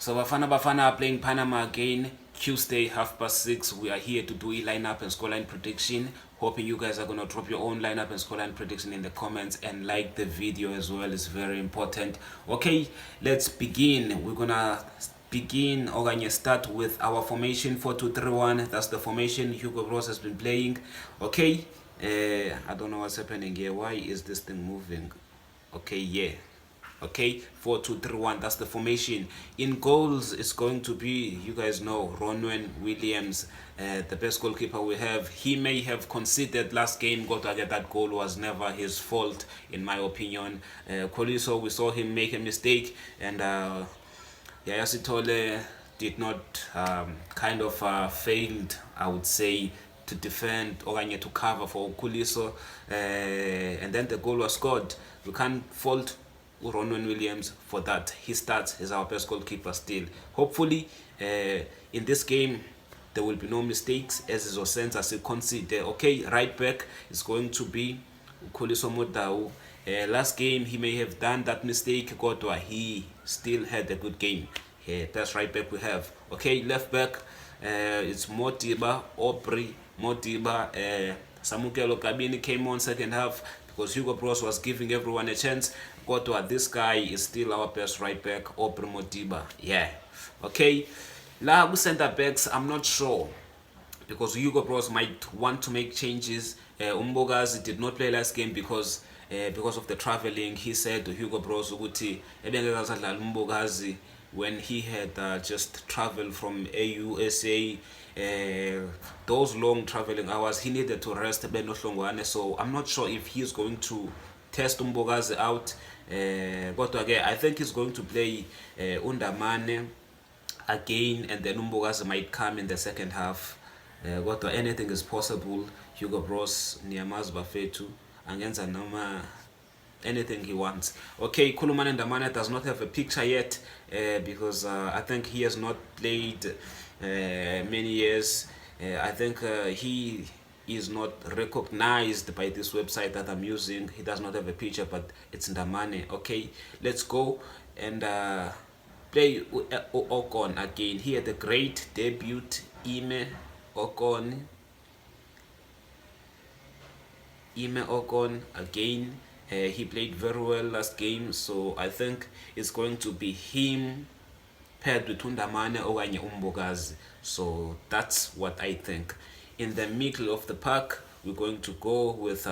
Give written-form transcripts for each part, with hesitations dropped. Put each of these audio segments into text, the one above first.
So Bafana are playing Panama again. Tuesday, 6:30. We are here to do a lineup and scoreline prediction. Hoping you guys are gonna drop your own lineup and scoreline prediction in the comments and like the video as well. It's very important. Okay, let's begin. We're gonna begin or gonna start with our formation 4-2-3-1. That's the formation Hugo Bros has been playing. Okay, I don't know what's happening here. Why is this thing moving? Okay, yeah. Okay, 4-2-3-1. That's the formation. In goals, it's going to be, you guys know, Ronwen Williams, the best goalkeeper we have. He may have conceded last game, got to get that goal was never his fault, in my opinion. Koliso, we saw him make a mistake, and Yaya Sithole did not failed, I would say, to defend or to cover for Kuliso, and then the goal was scored. We can't fault Ronwen Williams for that. He starts as our best goalkeeper still. Hopefully, in this game, there will be no mistakes as is Osenza se consider. Okay, right back is going to be Kuliso Modau. Last game, he may have done that mistake, but he still had a good game. That's right back we have. Okay, left back, it's Motiba, Aubrey, Motiba, Samukelo Kabini came on second half because Hugo Bros was giving everyone a chance. But this guy is still our best right back, Aubrey Motiba. Yeah. Okay. La center backs, I'm not sure, because Hugo Bros might want to make changes. Umbogazi did not play last game because of the traveling. He said to Hugo Bros ukuthi ebengekazadlala Umbogazi when he had just traveled from AUSA. Those long traveling hours, he needed to rest. So I'm not sure if he's going to test Umbogazi out. But again, I think he's going to play Undamane again, and then Umbogazi might come in the second half. But anything is possible. Hugo Bros Niamaz Bafetu angenza noma anything he wants. Okay, Kulumane Ndamane does not have a picture yet because I think he has not played many years. I think he is not recognized by this website that I'm using. He does not have a picture, but it's Ndamane. Okay, let's go and play Ocon again. He had a great debut. Ime Ocon again. He played very well last game, so I think it's going to be him paired with Undamane okanye Umbogazi. So that's what I think. In the middle of the pack, we're going to go with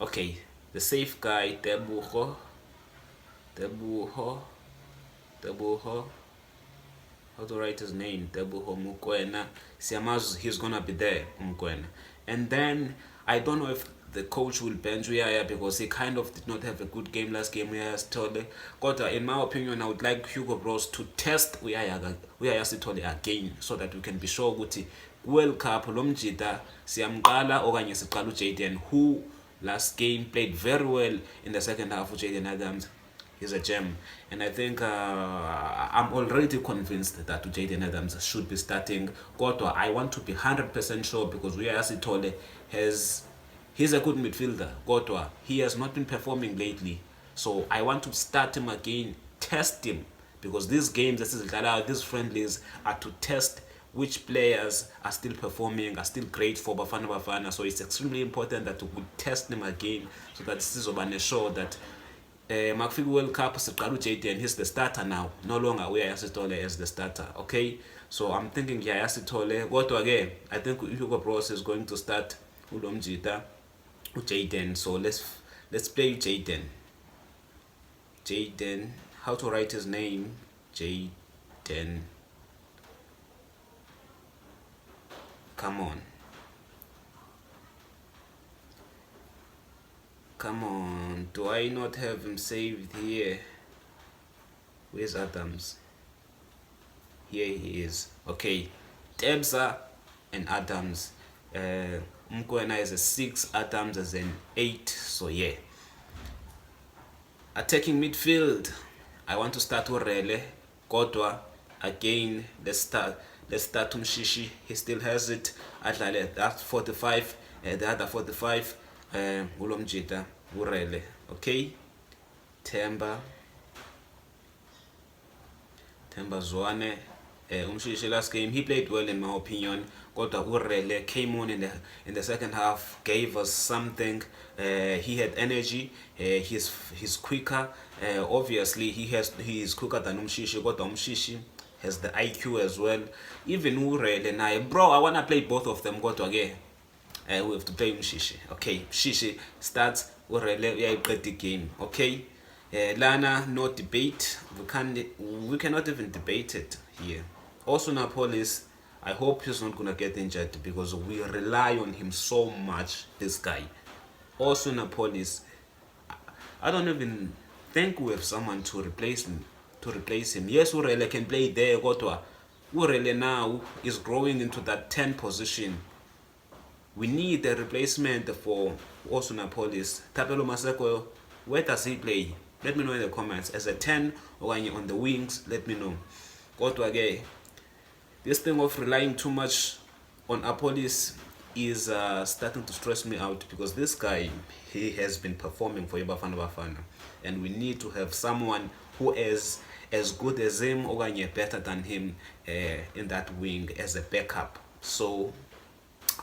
okay, the safe guy, Tebuho. How to write his name? Tebuho Mukwena. Siamaz, he's gonna be there, Mukwena. And then I don't know if the coach will bench Uyaya because he kind of did not have a good game last game. Uyaya Sithole. But in my opinion, I would like Hugo Bros to test Uyaya Sithole again so that we can be sure ukuthi World Cup lomjita siyamqala okanye siqala uJayden, who last game played very well in the second half. Jayden Adams, he's a gem, and I think I'm already convinced that Jayden Adams should be starting. Kodwa I want to be 100% sure because Uyaya Sithole he's a good midfielder. Kodwa he has not been performing lately, so I want to start him again, test him, because these games, these friendlies are to test which players are still performing, are still great for Bafana. So it's extremely important that we test them again so that this is sure that Makfig World Cup Jayden, he's the starter now, no longer Uyaya Sithole as the starter. Okay, so I'm thinking Uyaya Sithole. What again? I think Hugo Bros is going to start Ulomjita, Jayden. So let's play Jayden. How to write his name? Jayden. Come on, do I not have him saved here? Where's Adams? Here he is. Okay, Tebza and Adams. Mkwena is a 6, Adams is an 8. So yeah. Attacking midfield, I want to start Urele. Kodwa again, let's start Umshishi. He still has it. Adlale, that's 45. The other 45. Ulomjita, Urele. Okay. Temba. Tembazwane, Umshishi last game, he played well in my opinion. Kodwa Urele came on in the second half, gave us something. He had energy. He's quicker. Obviously, he is quicker than Umshishi. Kodwa Umshishi has the IQ as well. Even Urele naye, bro, I wanna play both of them. Kodwa ke, we have to play Umshishi. Okay, Mshishi starts. Urele uyayiqeda the game. Okay. Lana, no debate. We cannot even debate it here. Also, Napolis, I hope he's not gonna get injured because we rely on him so much. This guy. Also, Napolis, I don't even think we have someone to replace him. Yes, Urele can play there. Gotwa. Urele now is growing into that 10 position. We need a replacement for also Napolis. Tapelo Maseko, where does he play? Let me know in the comments. As a 10 or on the wings, let me know. Go to again. This thing of relying too much on Apolis is starting to stress me out because this guy, he has been performing for Bafana Bafana. And we need to have someone who is as good as him or better than him in that wing as a backup. So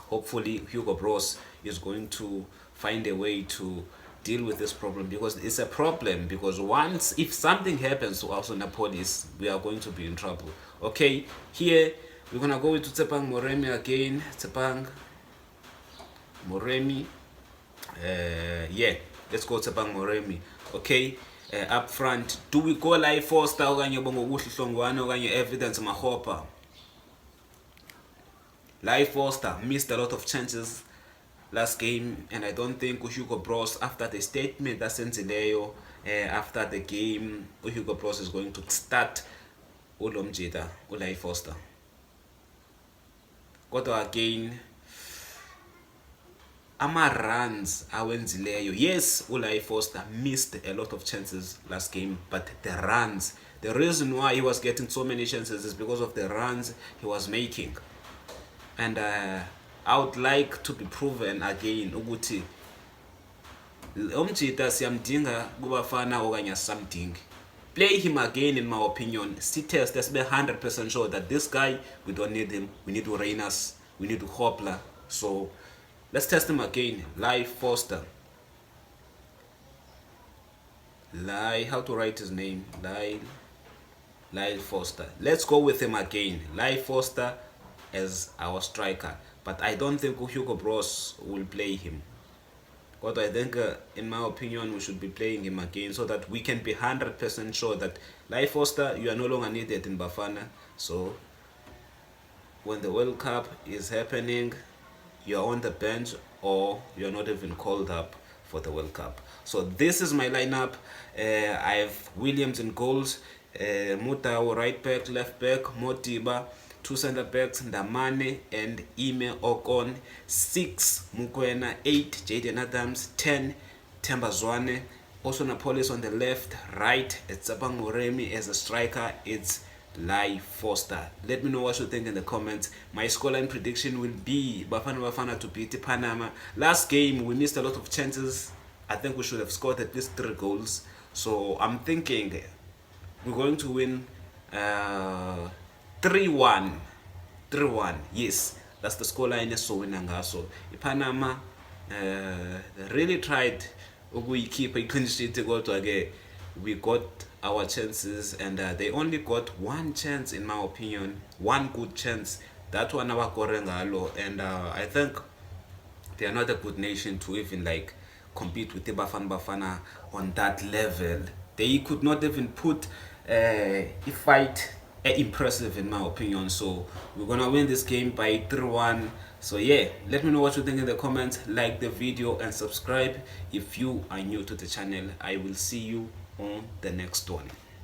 hopefully Hugo Bros is going to find a way to deal with this problem because it's a problem because once if something happens to us on Napolis, we are going to be in trouble. Okay, here we're gonna go into Tshepang Moremi again. Tshepang Moremi, yeah, let's go Tshepang Moremi. Okay, up front, do we go Live Foster okanye Bongo Kuhle Hlongwane okanye Evidence Mahopa? Live Foster missed a lot of chances last game, and I don't think Hugo Bros, after the statement that Senzileyo after the game, Hugo Bros is going to start Ulomjita, Live Foster. Kodwa again, ama runs awenzileyo. Yes, Live Foster missed a lot of chances last game, but the runs, the reason why he was getting so many chances is because of the runs he was making. And I would like to be proven again ukuthi Umjita siyamdinga kubafana okanye something. Play him again in my opinion. Test, let's be 100% sure that this guy, we don't need him. We need Urenas, we need Hopla. So let's test him again. Live Foster. How to write his name? Live Foster. Let's go with him again. Live Foster as our striker. But I don't think Hugo Bros will play him. But I think, in my opinion, we should be playing him again so that we can be 100% sure that Live Foster, you are no longer needed in Bafana. So when the World Cup is happening, you are on the bench or you are not even called up for the World Cup. So this is my lineup. I have Williams in goals, Mutau right back, left back, Motiba. 2 center backs, Ndamane and Ime Okon. 6 Mukwena. 8 Jaden Adams. 10 Tembazwane. Also Napolis on the left. Right, it's Tshepang Moremi as a striker. It's Live Foster. Let me know what you think in the comments. My scoreline prediction will be Bafana to beat Panama. Last game we missed a lot of chances. I think we should have scored at least 3 goals. So I'm thinking we're going to win 3-1. Yes, that's the scoreline. So winning ngaso. Panama really tried to keep a clean sheet. We got our chances, and they only got 1 chance, in my opinion, 1 good chance. That one our Korengalo, and I think they are not a good nation to even like compete with the Bafana on that level. They could not even put a fight impressive, in my opinion. So we're gonna win this game by 3-1. So yeah, let me know what you think in the comments. Like the video and subscribe if you are new to the channel. I will see you on the next one.